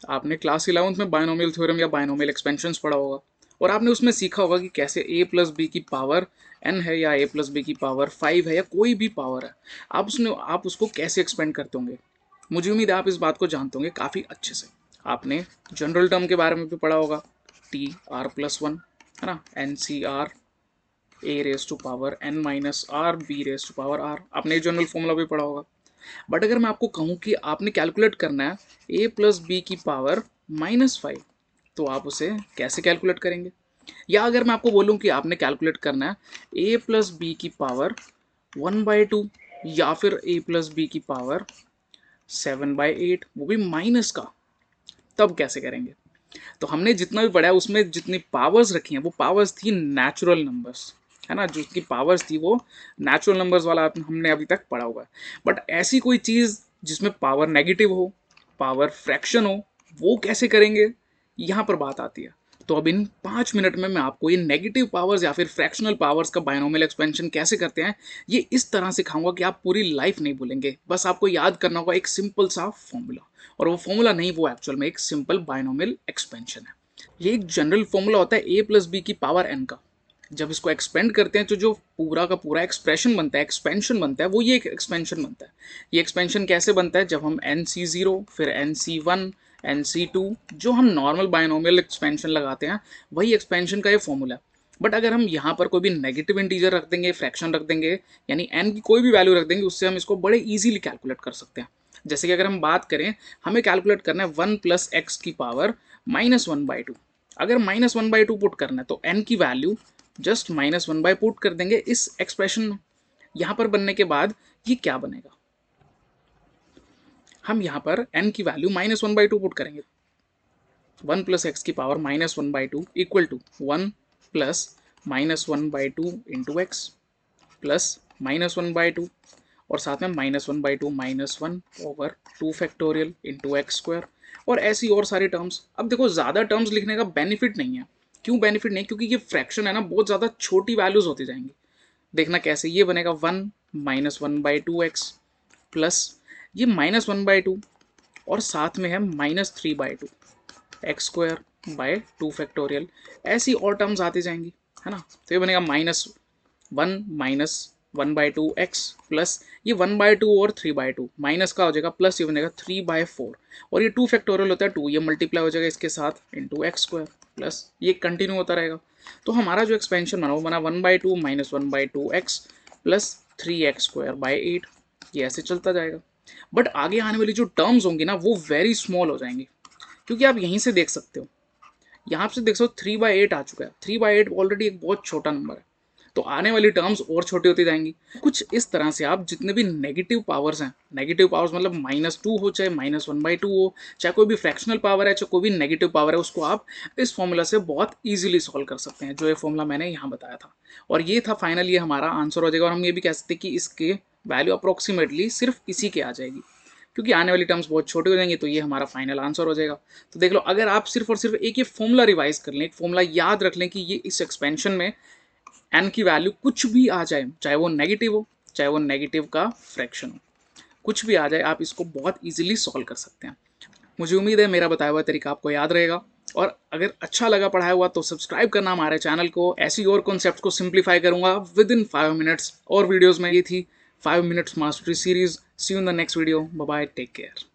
आपने class 11th में binomial theorem या बायनोमियल एक्सपेंशंस पढ़ा होगा और आपने उसमें सीखा होगा कि कैसे a प्लस बी की पावर n है या a प्लस बी की पावर 5 है या कोई भी पावर है, आप उसको कैसे एक्सपेंड करते होंगे। मुझे उम्मीद है आप इस बात को जानते होंगे काफ़ी अच्छे से। आपने जनरल टर्म के बारे में भी पढ़ा होगा, टी आर प्लस वन, है ना, N C R A raise to power N minus R B raise to power R, आपने जनरल फॉर्मूला भी पढ़ा होगा। बट अगर मैं आपको कहूँ कि आपने कैलकुलेट करना है ए प्लस बी की पावर -5, तो आप उसे कैसे कैलकुलेट करेंगे। या अगर मैं आपको बोलूँ कि आपने कैलकुलेट करना है ए प्लस बी की पावर 1/2 या फिर ए प्लस बी की पावर 7/8, वो भी माइनस का, तब कैसे करेंगे। तो हमने जितना भी पढ़ा है उसमें जितनी पावर्स रखी हैं वो पावर्स थी नेचुरल नंबर्स, है ना, जो उसकी पावर्स थी वो नेचुरल नंबर्स वाला हमने अभी तक पढ़ा हुआ है। बट ऐसी कोई चीज़ जिसमें पावर नेगेटिव हो, पावर फ्रैक्शन हो, वो कैसे करेंगे, यहाँ पर बात आती है। तो अब इन 5 मिनट में मैं आपको ये नेगेटिव पावर्स या फिर फ्रैक्शनल पावर्स का बायनोमियल एक्सपेंशन कैसे करते हैं, ये इस तरह सिखाऊंगा कि आप पूरी लाइफ नहीं भूलेंगे। बस आपको याद करना होगा एक सिंपल सा फॉर्मूला, और वो फॉर्मूला नहीं, वो एक्चुअल में एक सिंपल बायनोमियल एक्सपेंशन है। ये एक जनरल फॉर्मूला होता है ए प्लस बी की पावर एन का। जब इसको एक्सपेंड करते हैं तो जो पूरा का पूरा एक्सप्रेशन बनता है, एक्सपेंशन बनता है, वो ये एक एक्सपेंशन बनता है। ये एक्सपेंशन कैसे बनता है, जब हम एन सी जीरो फिर N C one N C two, जो हम नॉर्मल बायनोमियल एक्सपेंशन लगाते हैं, वही एक्सपेंशन का ये फॉर्मूला है। बट अगर हम यहाँ पर कोई भी नेगेटिव इंटीजर रख देंगे, फ्रैक्शन रख देंगे, यानी एन की कोई भी वैल्यू रख देंगे, उससे हम इसको बड़े ईजिली कैलकुलेट कर सकते हैं। जैसे कि अगर हम बात करें, हमें कैलकुलेट करना है 1 प्लस एक्स की पावर -1/2। अगर -1/2 पुट करना है तो n की वैल्यू जस्ट -1 पुट कर देंगे इस एक्सप्रेशन में। यहाँ पर बनने के बाद ये क्या बनेगा, हम यहाँ पर n की वैल्यू -1/2 पुट करेंगे। 1 प्लस एक्स की power -1/2 equal to 1 plus -1/2 into X plus -1/2, और साथ में -1/2 -1/2 इंटू एक्स स्क्वायर, और ऐसी और सारी टर्म्स। अब देखो ज़्यादा टर्म्स लिखने का बेनिफिट नहीं है। क्यों बेनिफिट नहीं, क्योंकि ये फ्रैक्शन है ना, बहुत ज़्यादा छोटी वैल्यूज होती जाएंगी। देखना कैसे, ये बनेगा 1 -1/2 एक्स प्लस ये -1/2, और साथ में है -3/2 एक्स स्क्वायर बाय 2 ऐसी और टर्म्स आती जाएंगी, है ना। तो ये बनेगा -1 - 1/2 एक्स प्लस ये 1/2 और 3/2 माइनस का हो जाएगा, प्लस ये बनेगा 3/4, और ये 2 होता है 2, ये मल्टीप्लाई हो जाएगा इसके साथ इंटू एक्स स्क्वायर, प्लस ये कंटिन्यू होता रहेगा। तो हमारा जो एक्सपेंशन बना वो बना 1/2 - 1/2 एक्स प्लस 3x² बाय 8, ये ऐसे चलता जाएगा। बट आगे आने वाली जो टर्म्स होंगी ना वो वेरी स्मॉल हो जाएंगी, क्योंकि आप यहीं से देख सकते हो, यहाँ से देख सकते हो 3/8 आ चुका है। 3/8 ऑलरेडी एक बहुत छोटा नंबर है, तो आने वाली टर्म्स और छोटी होती जाएंगी। कुछ इस तरह से आप जितने भी नेगेटिव पावर्स हैं, नेगेटिव पावर्स मतलब -2 हो चाहे -1/2 हो, चाहे कोई भी फ्रैक्शनल पावर है, चाहे कोई भी नेगेटिव पावर है, उसको आप इस फॉर्मूला से बहुत ईजिली सॉल्व कर सकते हैं, जो ये फॉर्मूला मैंने यहाँ बताया था। और ये था फाइनल, ये हमारा आंसर हो जाएगा। और हम ये भी कह सकते हैं कि इसके वैल्यू अप्रोक्सीमेटली सिर्फ इसी के आ जाएगी, क्योंकि आने वाली टर्म्स बहुत छोटी हो जाएंगी। तो ये हमारा फाइनल आंसर हो जाएगा। तो देख लो, अगर आप सिर्फ और सिर्फ एक ये फॉर्मूला रिवाइज कर लें, एक फॉर्मूला याद रख लें कि ये इस एक्सपेंशन में एन की वैल्यू कुछ भी आ जाए, चाहे वो नेगेटिव हो, चाहे वो नेगेटिव का फ्रैक्शन हो, कुछ भी आ जाए, आप इसको बहुत ईजिली सॉल्व कर सकते हैं। मुझे उम्मीद है मेरा बताया हुआ तरीका आपको याद रहेगा, और अगर अच्छा लगा पढ़ाया हुआ तो सब्सक्राइब करना हमारे चैनल को। ऐसी और कॉन्सेप्ट को सिंप्लीफाई करूंगा विद इन 5 मिनट्स और वीडियोज़ में। ये थी 5 minutes mastery series. See you in the next video, bye bye, take care.